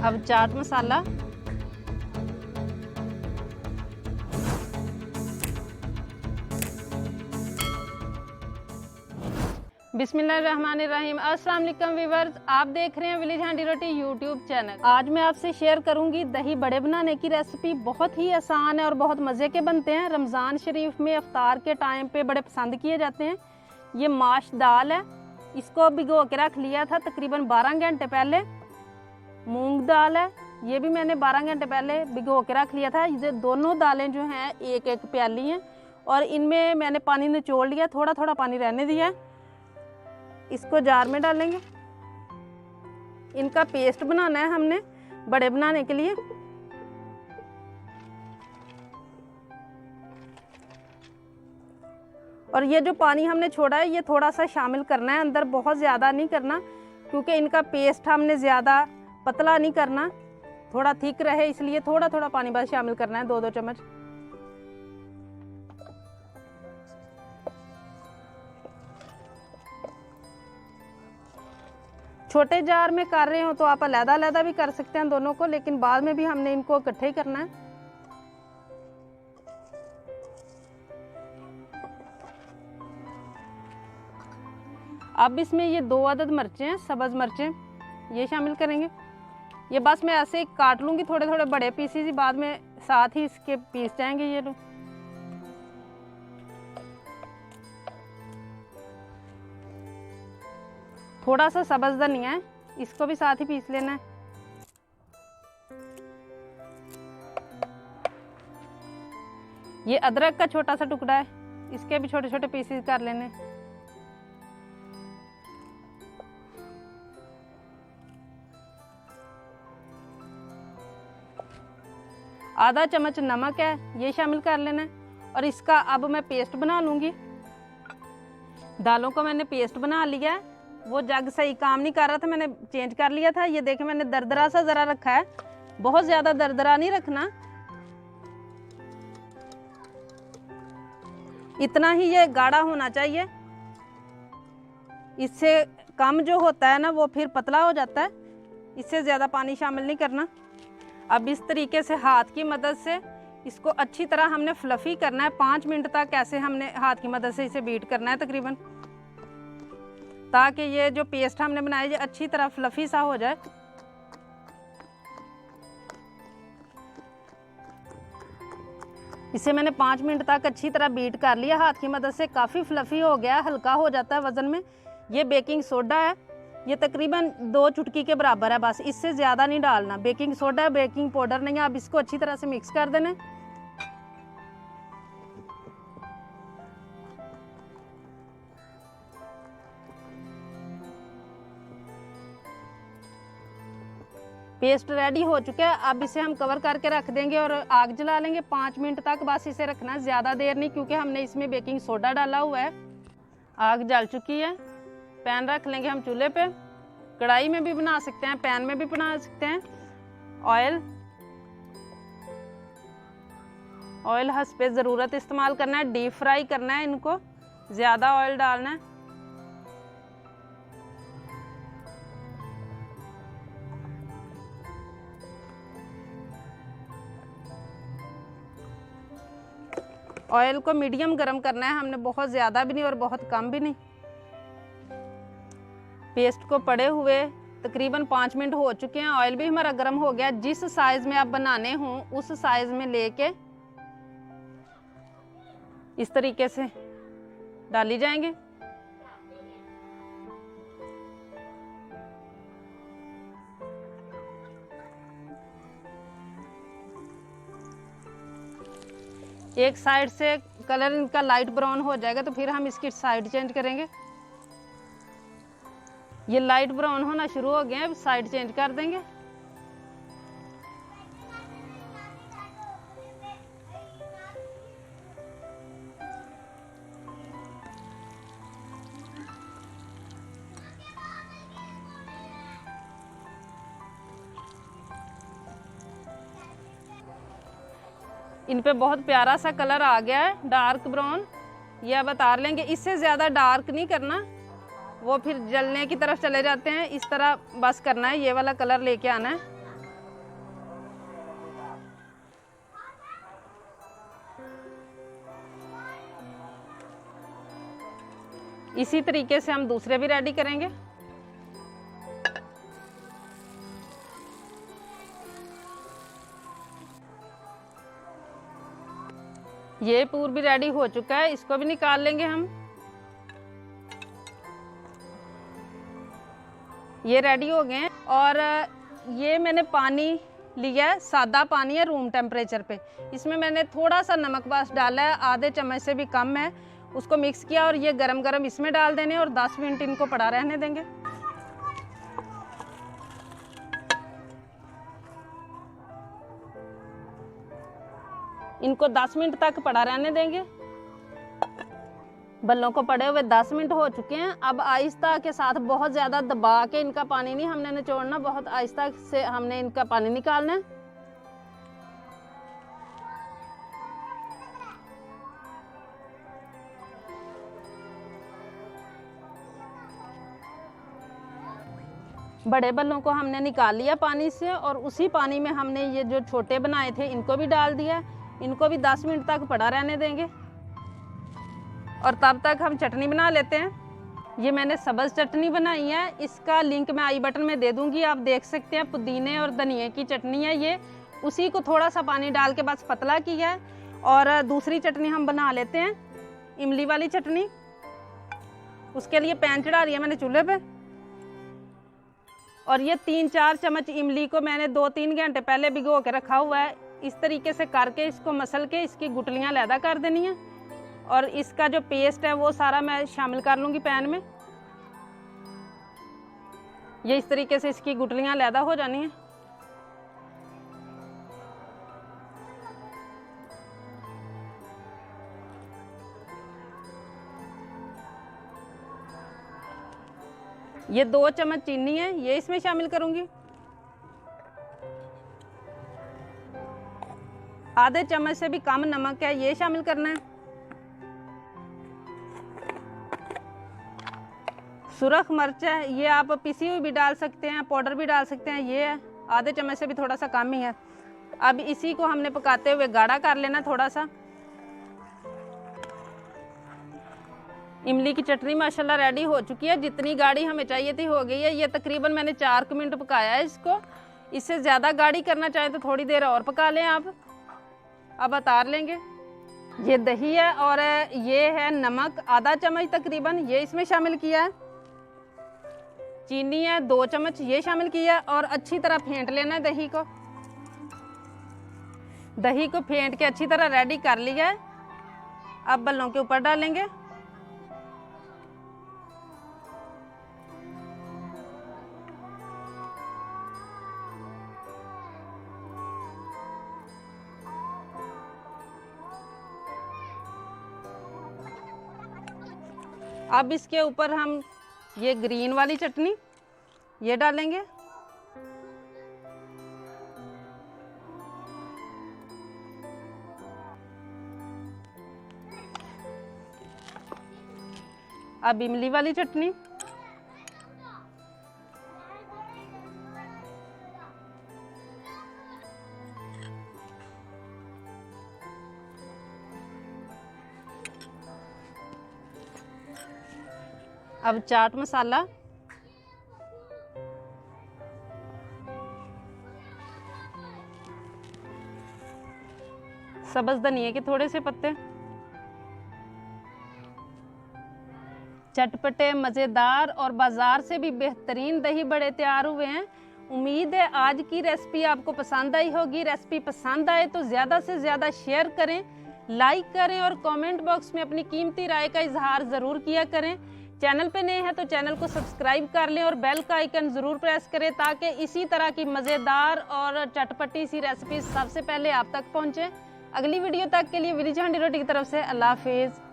अब चाट मसाला, बिस्मिल्लाहिर्रहमानिर्रहीम। अस्सलाम वालेकुम व्यूअर्स, आप देख रहे हैं विलेज हांडी रोटी यूट्यूब चैनल। आज मैं आपसे शेयर करूंगी दही बड़े बनाने की रेसिपी। बहुत ही आसान है और बहुत मज़े के बनते हैं। रमज़ान शरीफ में इफ्तार के टाइम पे बड़े पसंद किए जाते हैं। ये माश दाल है, इसको भिगो के रख लिया था तकरीबन 12 घंटे पहले। मूंग दाल है, ये भी मैंने 12 घंटे पहले भिगो के रख लिया था। ये दोनों दालें जो हैं एक एक प्याली हैं और इनमें मैंने पानी निचोड़ लिया, थोड़ा थोड़ा पानी रहने दिया है। इसको जार में डालेंगे। इनका पेस्ट बनाना है हमने बड़े बनाने के लिए। और ये जो पानी हमने छोड़ा है ये थोड़ा सा शामिल करना है अंदर, बहुत ज़्यादा नहीं करना क्योंकि इनका पेस्ट हमने ज़्यादा पतला नहीं करना, थोड़ा थिक रहे, इसलिए थोड़ा थोड़ा पानी बस शामिल करना है, 2-2 चम्मच। छोटे जार में कर रहे हो तो आप अलग-अलग भी कर सकते हैं दोनों को, लेकिन बाद में भी हमने इनको इकट्ठे ही करना है। अब इसमें ये 2 अदद मिर्चें हैं, सब्ज मिर्चें, ये शामिल करेंगे। ये बस मैं ऐसे काट लूँगी थोड़े थोड़े बड़े पीसेस ही, बाद में साथ ही इसके पीस जाएंगे ये लोग। थोड़ा सा सब्ज धनिया है, इसको भी साथ ही पीस लेना है। ये अदरक का छोटा सा टुकड़ा है, इसके भी छोटे छोटे पीसेस कर लेने। आधा चम्मच नमक है, ये शामिल कर लेना है। और इसका अब मैं पेस्ट बना लूँगी। दालों को मैंने पेस्ट बना लिया है। वो जग सही काम नहीं कर रहा था, मैंने चेंज कर लिया था। ये देखें मैंने दरदरा सा ज़रा रखा है, बहुत ज़्यादा दरदरा नहीं रखना, इतना ही ये गाढ़ा होना चाहिए। इससे कम जो होता है ना वो फिर पतला हो जाता है, इससे ज़्यादा पानी शामिल नहीं करना। अब इस तरीके से हाथ की मदद से इसको अच्छी तरह हमने फ्लफ़ी करना है। 5 मिनट तक ऐसे हमने हाथ की मदद से इसे बीट करना है तकरीबन, ताकि ये जो पेस्ट हमने बनाया ये अच्छी तरह फ्लफ़ी सा हो जाए। इसे मैंने 5 मिनट तक अच्छी तरह बीट कर लिया हाथ की मदद से। काफ़ी फ्लफ़ी हो गया, हल्का हो जाता है वज़न में। ये बेकिंग सोडा है, ये तकरीबन 2 चुटकी के बराबर है, बस इससे ज़्यादा नहीं डालना। बेकिंग सोडा है, बेकिंग पाउडर नहीं है। अब इसको अच्छी तरह से मिक्स कर देना। पेस्ट रेडी हो चुका है। अब इसे हम कवर करके रख देंगे और आग जला लेंगे 5 मिनट तक, बस इसे रखना है, ज़्यादा देर नहीं, क्योंकि हमने इसमें बेकिंग सोडा डाला हुआ है। आग जल चुकी है। पैन रख लेंगे हम चूल्हे पे। कढ़ाई में भी बना सकते हैं, पैन में भी बना सकते हैं। ऑयल हस्बे ज़रूरत इस्तेमाल करना है, डीप फ्राई करना है इनको, ज़्यादा ऑयल डालना है। ऑयल को मीडियम गरम करना है हमने, बहुत ज़्यादा भी नहीं और बहुत कम भी नहीं। पेस्ट को पड़े हुए तकरीबन 5 मिनट हो चुके हैं। ऑयल भी हमारा गर्म हो गया। जिस साइज़ में आप बनाने हों उस साइज़ में लेके इस तरीके से डाली जाएंगे। एक साइड से कलर इनका लाइट ब्राउन हो जाएगा तो फिर हम इसकी साइड चेंज करेंगे। ये लाइट ब्राउन होना शुरू हो गया है, अब साइड चेंज कर देंगे। इन पे बहुत प्यारा सा कलर आ गया है, डार्क ब्राउन। ये अब उतार लेंगे। इससे ज़्यादा डार्क नहीं करना, वो फिर जलने की तरफ चले जाते हैं। इस तरह बस करना है, ये वाला कलर लेके आना है। इसी तरीके से हम दूसरे भी रेडी करेंगे। ये पूर भी रेडी हो चुका है, इसको भी निकाल लेंगे हम। ये रेडी हो गए हैं। और ये मैंने पानी लिया है, सादा पानी है रूम टेम्परेचर पे। इसमें मैंने थोड़ा सा नमक बस डाला है, आधे चम्मच से भी कम है। उसको मिक्स किया और ये गरम गरम इसमें डाल देने और 10 मिनट इनको पड़ा रहने देंगे। इनको 10 मिनट तक पड़ा रहने देंगे। बल्लों को पड़े हुए 10 मिनट हो चुके हैं। अब आहिस्ता के साथ, बहुत ज़्यादा दबा के इनका पानी नहीं हमने निचोड़ना, बहुत आहिस्ता से हमने इनका पानी निकालना है। बड़े बल्लों को हमने निकाल लिया पानी से और उसी पानी में हमने ये जो छोटे बनाए थे इनको भी डाल दिया। इनको भी 10 मिनट तक पड़ा रहने देंगे और तब तक हम चटनी बना लेते हैं। ये मैंने सब्ज़ चटनी बनाई है, इसका लिंक मैं आई बटन में दे दूंगी, आप देख सकते हैं। पुदीने और धनिए की चटनी है ये, उसी को थोड़ा सा पानी डाल के बस पतला किया है। और दूसरी चटनी हम बना लेते हैं, इमली वाली चटनी। उसके लिए पैन चढ़ा दिया मैंने चूल्हे पे और ये 3-4 चम्मच इमली को मैंने 2-3 घंटे पहले भिगो के रखा हुआ है। इस तरीके से करके इसको मसल के इसकी गुठलियाँ अलहदा कर देनी है और इसका जो पेस्ट है वो सारा मैं शामिल कर लूँगी पैन में। ये इस तरीके से इसकी गुठलियाँ अलहदा हो जानी है। ये 2 चम्मच चीनी है, ये इसमें शामिल करूंगी। आधे चम्मच से भी कम नमक है, ये शामिल करना है। सुरख मिर्च है, ये आप पिसी हुई भी डाल सकते हैं, पाउडर भी डाल सकते हैं। ये है आधे चम्मच से भी थोड़ा सा कम ही है। अब इसी को हमने पकाते हुए गाढ़ा कर लेना थोड़ा सा। इमली की चटनी माशाल्लाह रेडी हो चुकी है, जितनी गाढ़ी हमें चाहिए थी हो गई है। ये तकरीबन मैंने 4 मिनट पकाया है इसको। इससे ज़्यादा गाढ़ी करना चाहें तो थोड़ी देर और पका लें आप। अब उतार लेंगे। ये दही है और ये है नमक, आधा चम्मच तकरीबन, ये इसमें शामिल किया है। चीनी है 2 चम्मच, ये शामिल किया और अच्छी तरह फेंट लेना है दही को। दही को फेंट के अच्छी तरह रेडी कर लिया है। अब बल्लों के ऊपर डालेंगे। अब इसके ऊपर हम ये ग्रीन वाली चटनी ये डालेंगे। अब इमली वाली चटनी, अब चाट मसाला, सब्ज़ धनिया के थोड़े से पत्ते। चटपटे, मज़ेदार और बाज़ार से भी बेहतरीन दही बड़े तैयार हुए हैं। उम्मीद है आज की रेसिपी आपको पसंद आई होगी। रेसिपी पसंद आए तो ज़्यादा से ज़्यादा शेयर करें, लाइक करें और कमेंट बॉक्स में अपनी कीमती राय का इजहार ज़रूर किया करें। चैनल पे नए हैं तो चैनल को सब्सक्राइब कर लें और बेल का आइकन ज़रूर प्रेस करें ताकि इसी तरह की मज़ेदार और चटपटी सी रेसिपी सबसे पहले आप तक पहुँचे। अगली वीडियो तक के लिए विलेज हांडी रोटी की तरफ से अल्लाह हाफिज़।